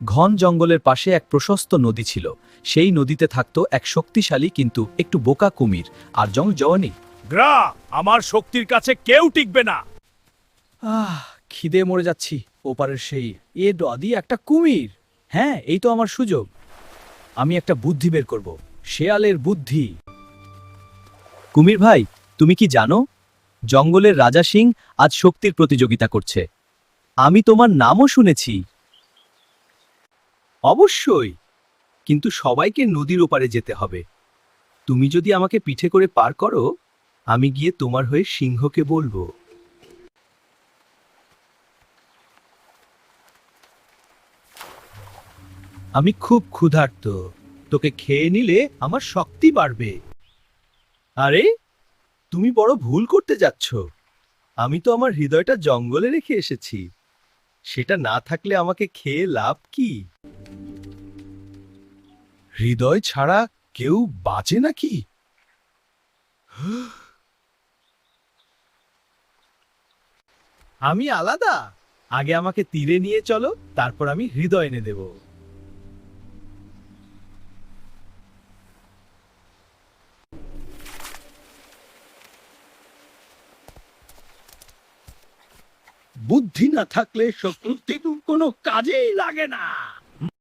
ঘন জঙ্গলের পাশে এক প্রশস্ত নদী ছিল। সেই নদীতে থাকত এক শক্তিশালী কিন্তু একটু বোকা কুমির আর জওয়ানি। গ্রা, আমার শক্তির কাছে কেউ টিকবে না। খিদে মরে যাচ্ছি। ওপারের সেই নদী একটা কুমির। হ্যাঁ, এই তো আমার সুযোগ। আমি একটা বুদ্ধি বের করব, শেয়ালের বুদ্ধি। কুমির ভাই, তুমি কি জানো জঙ্গলের রাজা সিং আজ শক্তির প্রতিযোগিতা করছে? আমি তোমার নামও শুনেছি। অবশ্যই, কিন্তু সবাইকে নদীর ওপারে যেতে হবে। তুমি যদি আমাকে পিঠে করে পার করো, আমি গিয়ে তোমার হয়ে সিংহকে বলবো। আমি খুব ক্ষুধার্ত, তোকে খেয়ে নিলে আমার শক্তি বাড়বে। আরে, তুমি বড় ভুল করতে যাচ্ছ। আমি তো আমার হৃদয়টা জঙ্গলে রেখে এসেছি। সেটা না থাকলে আমাকে খেয়ে লাভ কি? হৃদয় ছাড়া কেউ বাঁচে নাকি? আমি আলাদা। আগে আমাকে তীরে নিয়ে চলো, তারপর আমি হৃদয় এনে দেব। বুদ্ধি না থাকলে শক্তি কোনো কাজেই লাগে না।